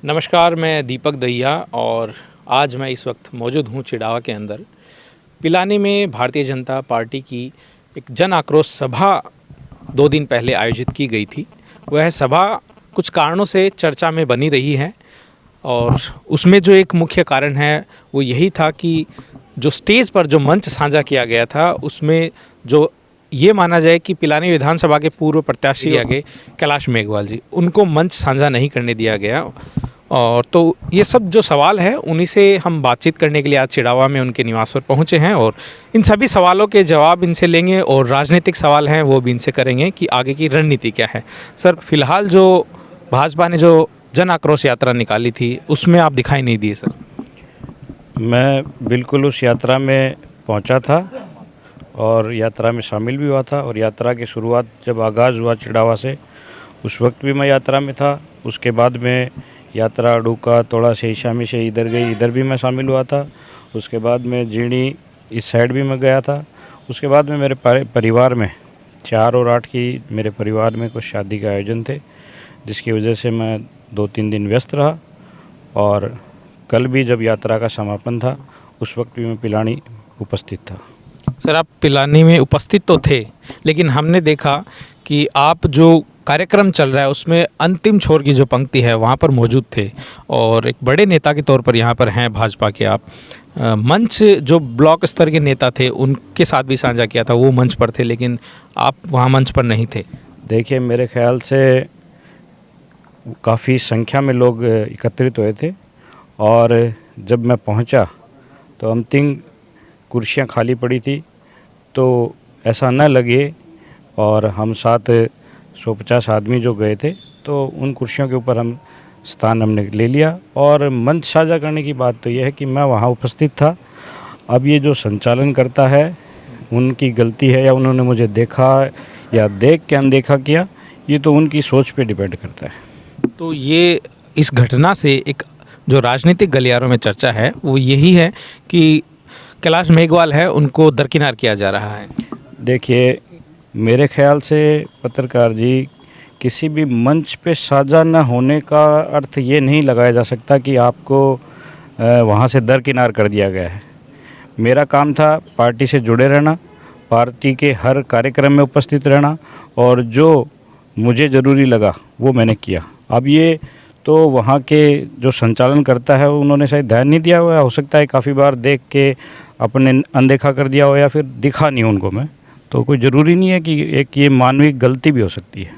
नमस्कार, मैं दीपक दहिया और आज मैं इस वक्त मौजूद हूँ चिड़ावा के अंदर। पिलानी में भारतीय जनता पार्टी की एक जन आक्रोश सभा 2 दिन पहले आयोजित की गई थी। वह सभा कुछ कारणों से चर्चा में बनी रही है और उसमें जो एक मुख्य कारण है वो यही था कि जो स्टेज पर जो मंच साझा किया गया था उसमें जो ये माना जाए कि पिलानी विधानसभा के पूर्व प्रत्याशी आगे कैलाश मेघवाल जी, उनको मंच साझा नहीं करने दिया गया। और तो ये सब जो सवाल है उन्हीं से हम बातचीत करने के लिए आज चिड़ावा में उनके निवास पर पहुंचे हैं और इन सभी सवालों के जवाब इनसे लेंगे और राजनीतिक सवाल हैं वो भी इनसे करेंगे कि आगे की रणनीति क्या है। सर, फिलहाल जो भाजपा ने जो जन आक्रोश यात्रा निकाली थी उसमें आप दिखाई नहीं दिए। सर, मैं बिल्कुल उस यात्रा में पहुंचा था और यात्रा में शामिल भी हुआ था और यात्रा की शुरुआत जब आगाज़ हुआ चिड़ावा से उस वक्त भी मैं यात्रा में था। उसके बाद में यात्रा अड़ूका तोड़ा से शामी से इधर गई, इधर भी मैं शामिल हुआ था। उसके बाद में जीणी इस साइड भी मैं गया था। उसके बाद में मेरे परिवार में 4 और 8 की मेरे परिवार में कुछ शादी के आयोजन थे जिसकी वजह से मैं 2-3 दिन व्यस्त रहा और कल भी जब यात्रा का समापन था उस वक्त भी मैं पिलानी उपस्थित था। सर, आप पिलानी में उपस्थित तो थे लेकिन हमने देखा कि आप जो कार्यक्रम चल रहा है उसमें अंतिम छोर की जो पंक्ति है वहाँ पर मौजूद थे और एक बड़े नेता के तौर पर यहाँ पर हैं भाजपा के आप। मंच जो ब्लॉक स्तर के नेता थे उनके साथ भी साझा किया था, वो मंच पर थे लेकिन आप वहाँ मंच पर नहीं थे। देखिए, मेरे ख्याल से काफ़ी संख्या में लोग एकत्रित हुए थे और जब मैं पहुँचा तो अंतिम कुर्सियाँ खाली पड़ी थी, तो ऐसा न लगे और हम साथ 150 आदमी जो गए थे तो उन कुर्सियों के ऊपर स्थान हमने ले लिया। और मंच साझा करने की बात तो यह है कि मैं वहाँ उपस्थित था। अब ये जो संचालन करता है उनकी गलती है या उन्होंने मुझे देखा या देख के अनदेखा किया, ये तो उनकी सोच पे डिपेंड करता है। तो ये इस घटना से एक जो राजनीतिक गलियारों में चर्चा है वो यही है कि कैलाश मेघवाल है उनको दरकिनार किया जा रहा है। देखिए, मेरे ख्याल से पत्रकार जी, किसी भी मंच पे साझा न होने का अर्थ ये नहीं लगाया जा सकता कि आपको वहाँ से दरकिनार कर दिया गया है। मेरा काम था पार्टी से जुड़े रहना, पार्टी के हर कार्यक्रम में उपस्थित रहना और जो मुझे ज़रूरी लगा वो मैंने किया। अब ये तो वहाँ के जो संचालन करता है उन्होंने शायद ध्यान नहीं दिया हुआ, हो सकता है काफ़ी बार देख के अपने अनदेखा कर दिया हो या फिर दिखा नहीं उनको। मैं तो कोई ज़रूरी नहीं है कि एक ये मानवीय गलती भी हो सकती है।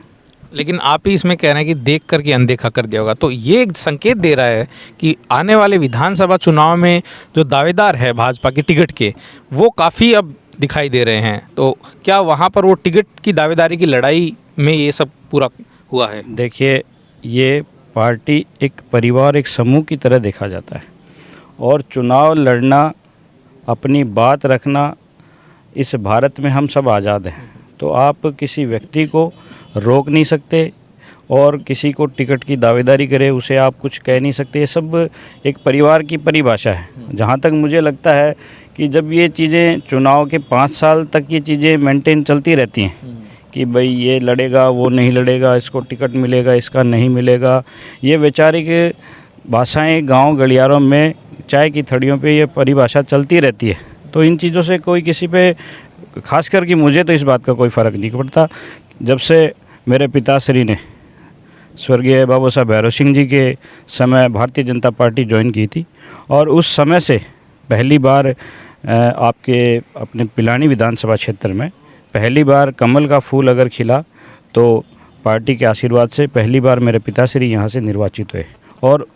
लेकिन आप ही इसमें कह रहे हैं कि देख करके अनदेखा कर दिया होगा, तो ये एक संकेत दे रहा है कि आने वाले विधानसभा चुनाव में जो दावेदार है भाजपा की टिकट के वो काफ़ी अब दिखाई दे रहे हैं। तो क्या वहाँ पर वो टिकट की दावेदारी की लड़ाई में ये सब पूरा हुआ है? देखिए, ये पार्टी एक परिवार, एक समूह की तरह देखा जाता है और चुनाव लड़ना, अपनी बात रखना, इस भारत में हम सब आज़ाद हैं। तो आप किसी व्यक्ति को रोक नहीं सकते और किसी को टिकट की दावेदारी करे उसे आप कुछ कह नहीं सकते। ये सब एक परिवार की परिभाषा है। जहाँ तक मुझे लगता है कि जब ये चीज़ें चुनाव के 5 साल तक ये चीज़ें मेंटेन चलती रहती हैं कि भाई ये लड़ेगा, वो नहीं लड़ेगा, इसको टिकट मिलेगा, इसका नहीं मिलेगा, ये वैचारिक भाषाएं गांव गलियारों में चाय की थड़ियों पे ये परिभाषा चलती रहती है। तो इन चीज़ों से कोई किसी पे, खास करके मुझे तो इस बात का कोई फ़र्क नहीं पड़ता। जब से मेरे पिताश्री ने स्वर्गीय बाबू साहब भैरव सिंह जी के समय भारतीय जनता पार्टी ज्वाइन की थी और उस समय से पहली बार आपके अपने पिलानी विधानसभा क्षेत्र में पहली बार कमल का फूल अगर खिला तो पार्टी के आशीर्वाद से पहली बार मेरे पिताश्री यहाँ से निर्वाचित हुए। और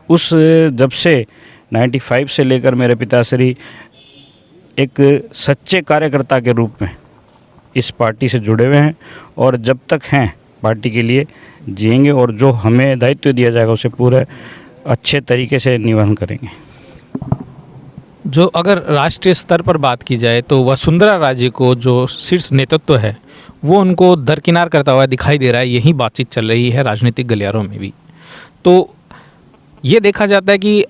उस जब से 95 से लेकर मेरे पिताश्री एक सच्चे कार्यकर्ता के रूप में इस पार्टी से जुड़े हुए हैं और जब तक हैं पार्टी के लिए जिएंगे और जो हमें दायित्व दिया जाएगा उसे पूरे अच्छे तरीके से निवर्हन करेंगे। जो अगर राष्ट्रीय स्तर पर बात की जाए तो वसुंधरा राजे को जो शीर्ष नेतृत्व है वो उनको दरकिनार करता हुआ दिखाई दे रहा है। यही बातचीत चल रही है राजनीतिक गलियारों में भी। तो ये देखा जाता है कि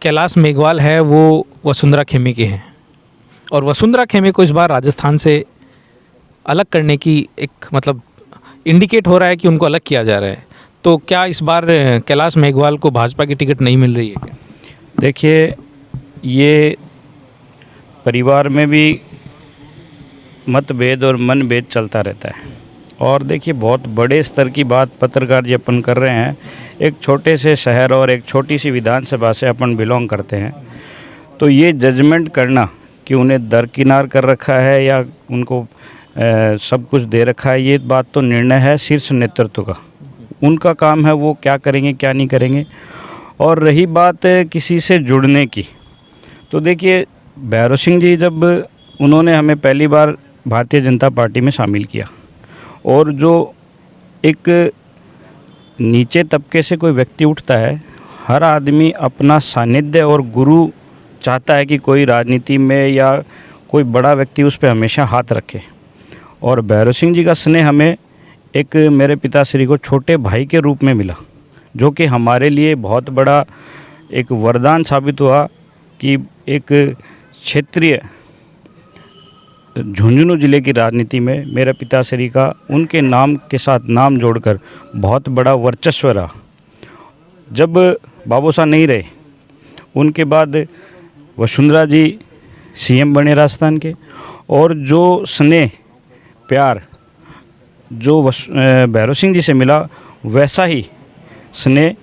कैलाश मेघवाल है वो वसुंधरा खेमे के हैं और वसुंधरा खेमे को इस बार राजस्थान से अलग करने की एक मतलब इंडिकेट हो रहा है कि उनको अलग किया जा रहा है। तो क्या इस बार कैलाश मेघवाल को भाजपा की टिकट नहीं मिल रही है क्या? देखिए, ये परिवार में भी मतभेद और मनभेद चलता रहता है। और देखिए, बहुत बड़े स्तर की बात पत्रकार जी अपन कर रहे हैं। एक छोटे से शहर और एक छोटी सी विधानसभा से अपन बिलोंग करते हैं, तो ये जजमेंट करना कि उन्हें दरकिनार कर रखा है या उनको सब कुछ दे रखा है, ये बात तो निर्णय है शीर्ष नेतृत्व का। उनका काम है वो क्या करेंगे क्या नहीं करेंगे। और रही बात किसी से जुड़ने की, तो देखिए, भैरव सिंह जी जब उन्होंने हमें पहली बार भारतीय जनता पार्टी में शामिल किया, और जो एक नीचे तबके से कोई व्यक्ति उठता है, हर आदमी अपना सानिध्य और गुरु चाहता है कि कोई राजनीति में या कोई बड़ा व्यक्ति उस पर हमेशा हाथ रखे। और भैरव सिंह जी का स्नेह हमें एक मेरे पिताश्री को छोटे भाई के रूप में मिला, जो कि हमारे लिए बहुत बड़ा एक वरदान साबित हुआ कि एक क्षेत्रीय झुंझुनू ज़िले की राजनीति में मेरे पिताश्री का उनके नाम के साथ नाम जोड़कर बहुत बड़ा वर्चस्व रहा। जब बाबू साहब नहीं रहे, उनके बाद वसुंधरा जी सीएम बने राजस्थान के, और जो स्नेह प्यार जो भैरव सिंह जी से मिला, वैसा ही स्नेह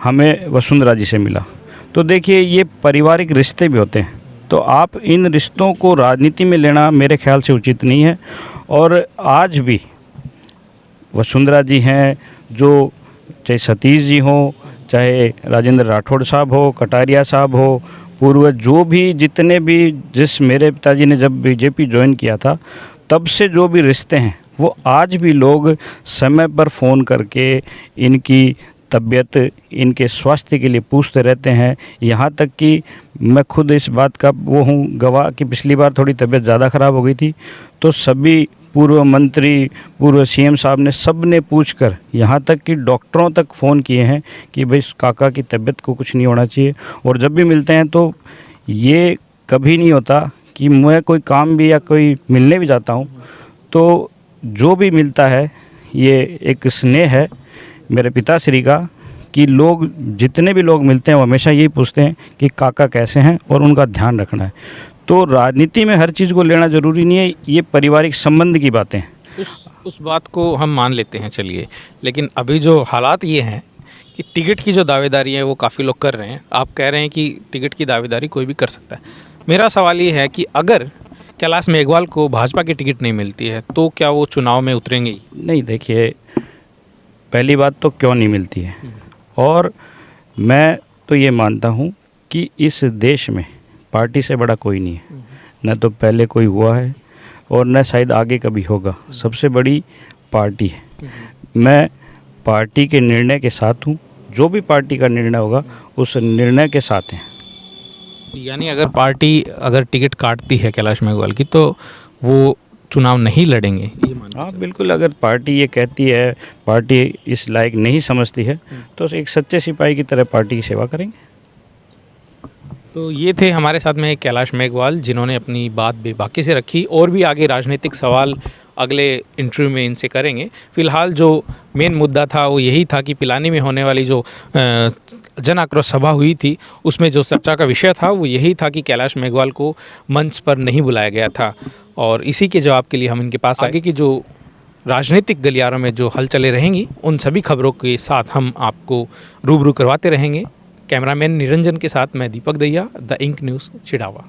हमें वसुंधरा जी से मिला। तो देखिए, ये पारिवारिक रिश्ते भी होते हैं, तो आप इन रिश्तों को राजनीति में लेना मेरे ख्याल से उचित नहीं है। और आज भी वसुंधरा जी हैं, जो चाहे सतीश जी हों, चाहे राजेंद्र राठौड़ साहब हो, कटारिया साहब हो, पूर्व जो भी जितने भी, जिस मेरे पिताजी ने जब बीजेपी ज्वाइन किया था तब से जो भी रिश्ते हैं, वो आज भी लोग समय पर फ़ोन करके इनकी तबीयत, इनके स्वास्थ्य के लिए पूछते रहते हैं। यहाँ तक कि मैं खुद इस बात का वो हूँ गवाह कि पिछली बार थोड़ी तबीयत ज़्यादा ख़राब हो गई थी, तो सभी पूर्व मंत्री, पूर्व सीएम साहब ने सब ने पूछकर, यहाँ तक कि डॉक्टरों तक फ़ोन किए हैं कि भाई काका की तबीयत को कुछ नहीं होना चाहिए। और जब भी मिलते हैं तो ये कभी नहीं होता कि मैं कोई काम भी या कोई मिलने भी जाता हूँ तो जो भी मिलता है, ये एक स्नेह है मेरे पिताश्री का कि लोग, जितने भी लोग मिलते हैं वो हमेशा यही पूछते हैं कि काका कैसे हैं और उनका ध्यान रखना है। तो राजनीति में हर चीज़ को लेना ज़रूरी नहीं है, ये पारिवारिक संबंध की बातें हैं। उस बात को हम मान लेते हैं, चलिए। लेकिन अभी जो हालात ये हैं कि टिकट की जो दावेदारी है वो काफ़ी लोग कर रहे हैं। आप कह रहे हैं कि टिकट की दावेदारी कोई भी कर सकता है। मेरा सवाल ये है कि अगर कैलाश मेघवाल को भाजपा की टिकट नहीं मिलती है तो क्या वो चुनाव में उतरेंगे ही? नहीं, देखिए, पहली बात तो क्यों नहीं मिलती है, और मैं तो ये मानता हूँ कि इस देश में पार्टी से बड़ा कोई नहीं है, न तो पहले कोई हुआ है और न शायद आगे कभी होगा। सबसे बड़ी पार्टी है। मैं पार्टी के निर्णय के साथ हूँ, जो भी पार्टी का निर्णय होगा उस निर्णय के साथ हैं। यानी अगर पार्टी अगर टिकट काटती है कैलाश मेघवाल की तो वो चुनाव नहीं लड़ेंगे, ये मानते हैं? हाँ, बिल्कुल। अगर पार्टी ये कहती है, पार्टी इस लायक नहीं समझती है, तो एक सच्चे सिपाही की तरह पार्टी की सेवा करेंगे। तो ये थे हमारे साथ में कैलाश मेघवाल, जिन्होंने अपनी बात बेबाकी से रखी। और भी आगे राजनीतिक सवाल अगले इंटरव्यू में इनसे करेंगे। फिलहाल जो मेन मुद्दा था वो यही था कि पिलानी में होने वाली जो जन आक्रोश सभा हुई थी, उसमें जो चर्चा का विषय था वो यही था कि कैलाश मेघवाल को मंच पर नहीं बुलाया गया था। और इसी के जवाब के लिए हम इनके पास आगे की जो राजनीतिक गलियारों में जो हलचलें रहेंगी, उन सभी खबरों के साथ हम आपको रूबरू करवाते रहेंगे। कैमरामैन निरंजन के साथ मैं Deepak Dahiya, the ink news, Chirawa.